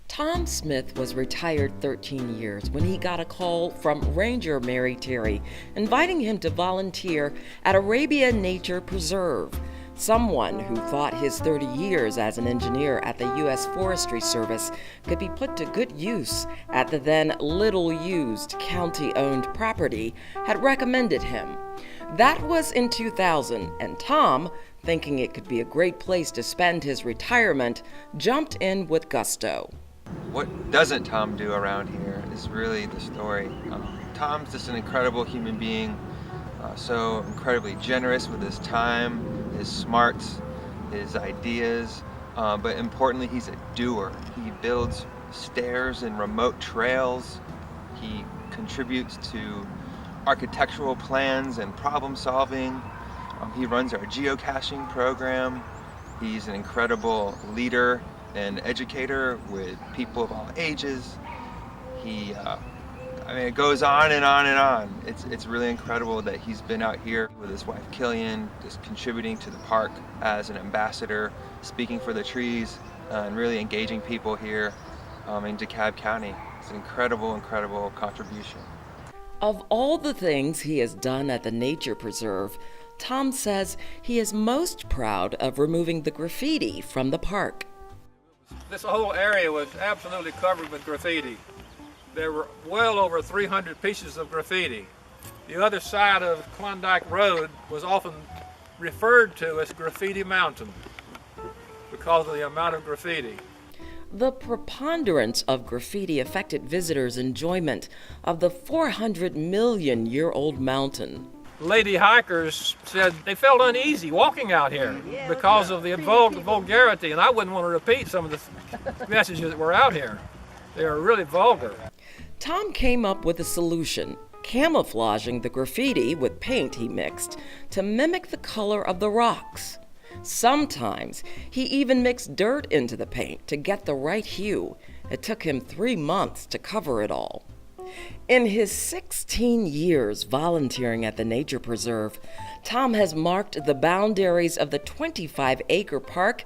Tom Smith was retired 13 years when he got a call from Ranger Mary Terry inviting him to volunteer at Arabia Nature Preserve. Someone who thought his 30 years as an engineer at the U.S. Forestry Service could be put to good use at the then little-used county-owned property had recommended him. That was in 2000, and Tom, thinking it could be a great place to spend his retirement, jumped in with gusto. What doesn't Tom do around here is really the story. Tom's just an incredible human being, so incredibly generous with his time, his smarts, his ideas, but importantly, he's a doer. He builds stairs and remote trails. He contributes to architectural plans and problem solving. He runs our geocaching program. He's an incredible leader and educator with people of all ages. It goes on and on and on. It's really incredible that he's been out here with his wife Killian, just contributing to the park as an ambassador, speaking for the trees, and really engaging people here in DeKalb County. It's an incredible, incredible contribution. Of all the things he has done at the Nature Preserve, Tom says he is most proud of removing the graffiti from the park. This whole area was absolutely covered with graffiti. There were well over 300 pieces of graffiti. The other side of Klondike Road was often referred to as Graffiti Mountain because of the amount of graffiti. The preponderance of graffiti affected visitors' enjoyment of the 400-million-year-old mountain. Lady hikers said they felt uneasy walking out here because of the vulgarity, and I wouldn't want to repeat some of the messages that were out here. They are really vulgar. Tom came up with a solution, camouflaging the graffiti with paint he mixed to mimic the color of the rocks. Sometimes he even mixed dirt into the paint to get the right hue. It took him 3 months to cover it all. In his 16 years volunteering at the Nature Preserve, Tom has marked the boundaries of the 25-acre park,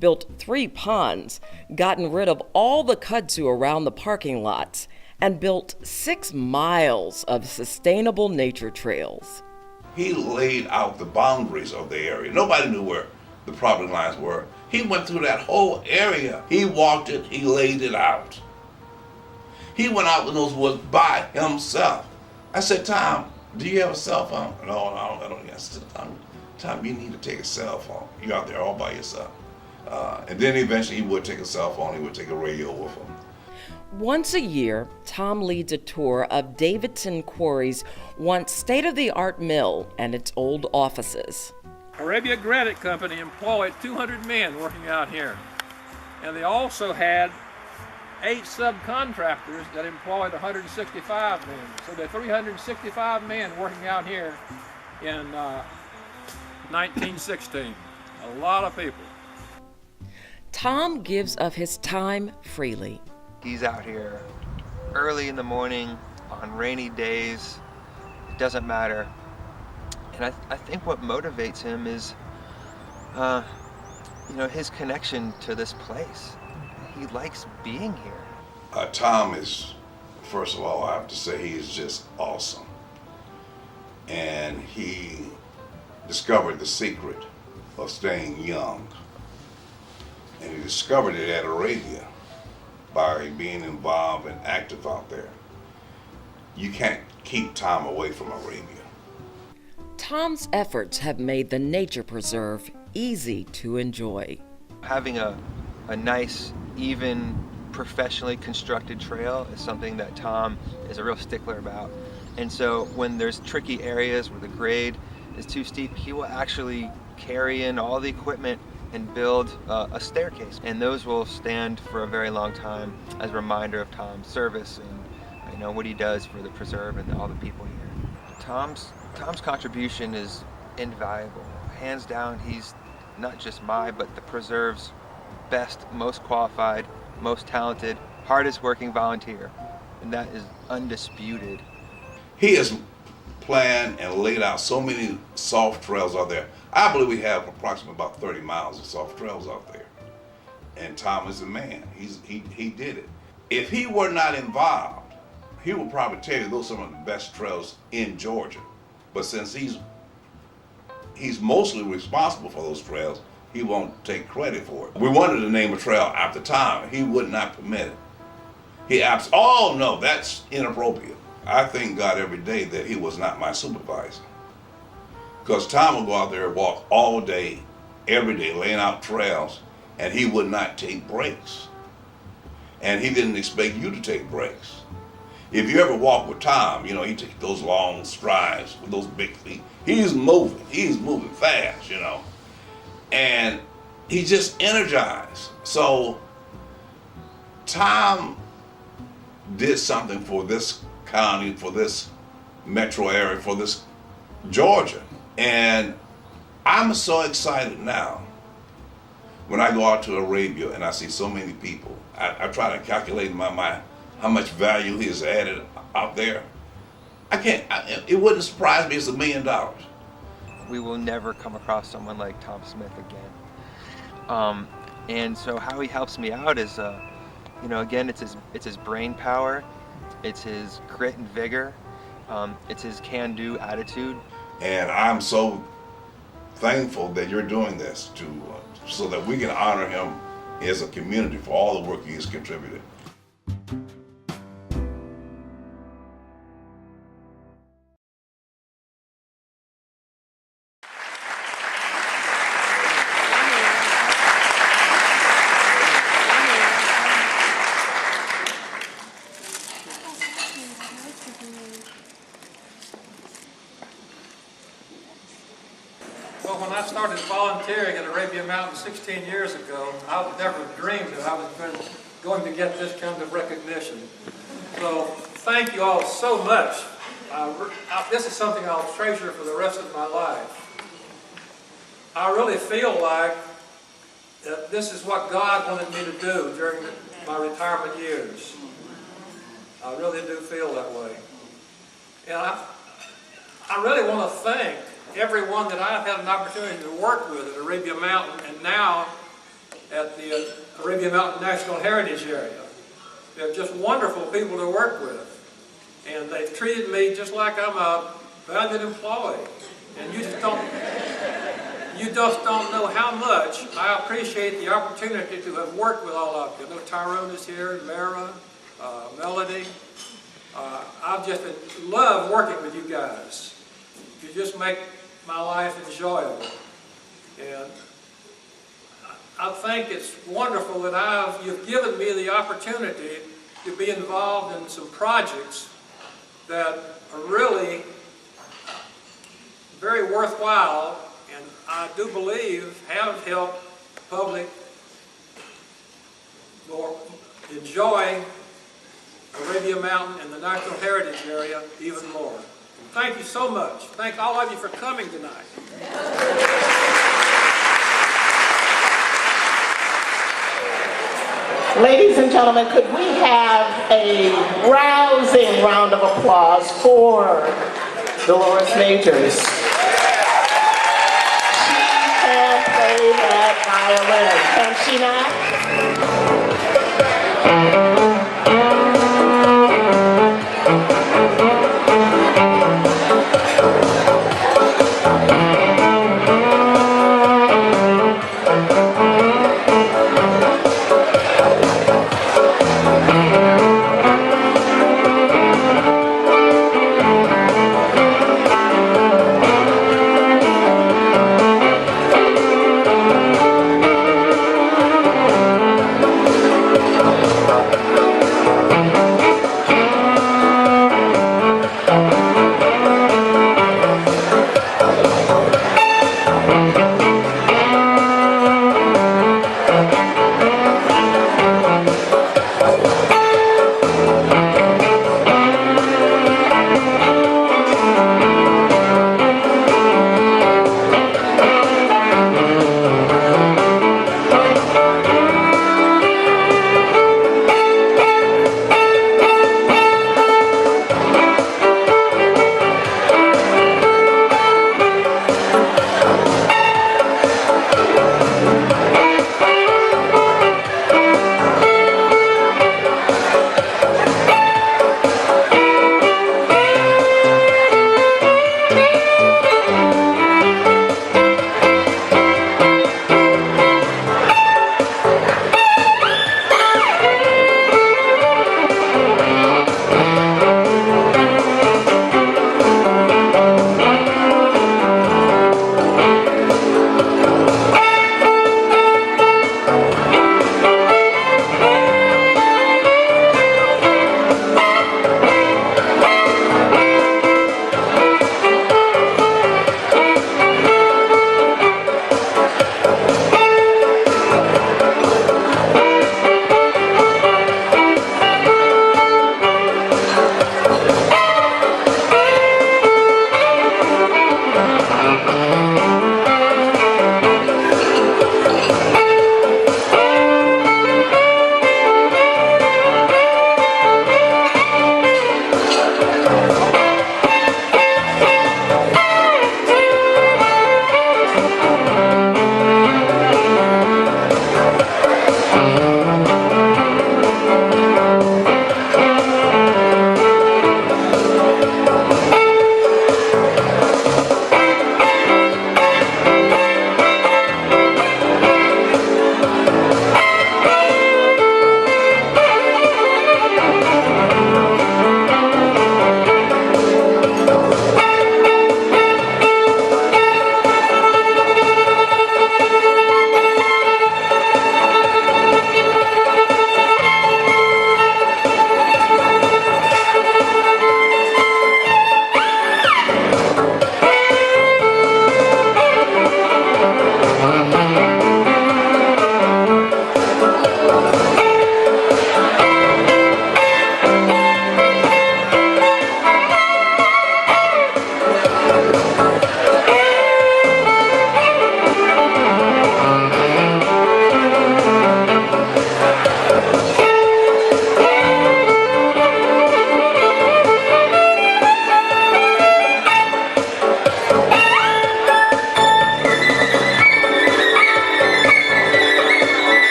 built 3 ponds, gotten rid of all the kudzu around the parking lots, and built 6 miles of sustainable nature trails. He laid out the boundaries of the area. Nobody knew where the property lines were. He went through that whole area. He walked it, he laid it out. He went out in those woods by himself. I said, Tom, do you have a cell phone? No, I don't. I said, Tom, you need to take a cell phone. You're out there all by yourself. And then eventually he would take a cell phone, he would take a radio with him. Once a year, Tom leads a tour of Davidson Quarry's once state-of-the-art mill and its old offices. Arabia Granite Company employed 200 men working out here, and they also had 8 subcontractors that employed 165 men. So there are 365 men working out here in 1916. A lot of people. Tom gives of his time freely. He's out here early in the morning, on rainy days. It doesn't matter. And I think what motivates him is, his connection to this place. He likes being here. Tom is, first of all, I have to say he is just awesome. And he discovered the secret of staying young. And he discovered it at Arabia by being involved and active out there. You can't keep Tom away from Arabia. Tom's efforts have made the Nature Preserve easy to enjoy. Having a nice, even, professionally constructed trail is something that Tom is a real stickler about. And so when there's tricky areas where the grade is too steep, he will actually carry in all the equipment and build a staircase. And those will stand for a very long time as a reminder of Tom's service and what he does for the preserve and all the people here. Tom's contribution is invaluable. Hands down, he's not just but the preserve's best, most qualified, most talented, hardest working volunteer. And that is undisputed. He has planned and laid out so many soft trails out there. I believe we have approximately about 30 miles of soft trails out there. And Tom is the man. He did it. If he were not involved, he would probably tell you those are some of the best trails in Georgia. But since he's mostly responsible for those trails, he won't take credit for it. We wanted to name a trail after Tom. He would not permit it. Oh no, that's inappropriate. I thank God every day that he was not my supervisor. Because Tom would go out there and walk all day, every day, laying out trails, and he would not take breaks. And he didn't expect you to take breaks. If you ever walk with Tom, you know, he takes those long strides with those big feet. He's moving fast, you know. And he's just energized. So Tom did something for this county, for this metro area, for this Georgia. And I'm so excited now when I go out to Arabia and I see so many people. I try to calculate in my mind how much value he has added out there. It wouldn't surprise me. It's $1 million. We will never come across someone like Tom Smith again. And so how he helps me out is, you know, again, it's his brain power, it's his grit and vigor, it's his can-do attitude. And I'm so thankful that you're doing this so that we can honor him as a community for all the work he has contributed. Well, when I started volunteering at Arabian Mountain 16 years ago, I would never have dreamed that I was going to get this kind of recognition. So thank you all so much. This is something I'll treasure for the rest of my life. I really feel like that this is what God wanted me to do during my retirement years. I really do feel that way. And I really want to thank everyone that I've had an opportunity to work with at Arabian Mountain and now at the Arabian Mountain National Heritage Area. They're just wonderful people to work with. And they've treated me just like I'm a valued employee. And you just don't know how much I appreciate the opportunity to have worked with all of you. I know Tyrone is here, Mara, Melody. I've just loved working with you guys. You just make my life enjoyable. And I think it's wonderful that you've given me the opportunity to be involved in some projects that are really very worthwhile and I do believe have helped the public enjoy Arabian Mountain and the National Heritage Area even more. Thank you so much. Thank all of you for coming tonight. Ladies and gentlemen, could we have a rousing round of applause for Dolores Majors? She can play that violin, can she not?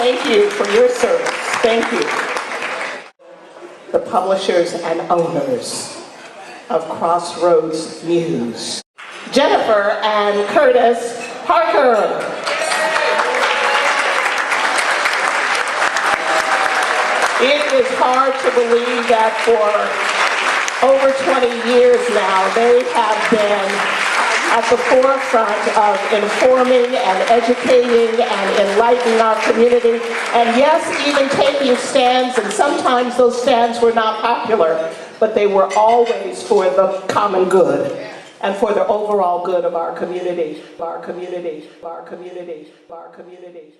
Thank you for your service. Thank you. The publishers and owners of CrossRoadsNews, Jennifer and Curtis Parker. It is hard to believe that for over 20 years now, they have been at the forefront of informing and educating and enlightening our community, and yes, even taking stands, and sometimes those stands were not popular, but they were always for the common good and for the overall good of our community, our community, our community, our community.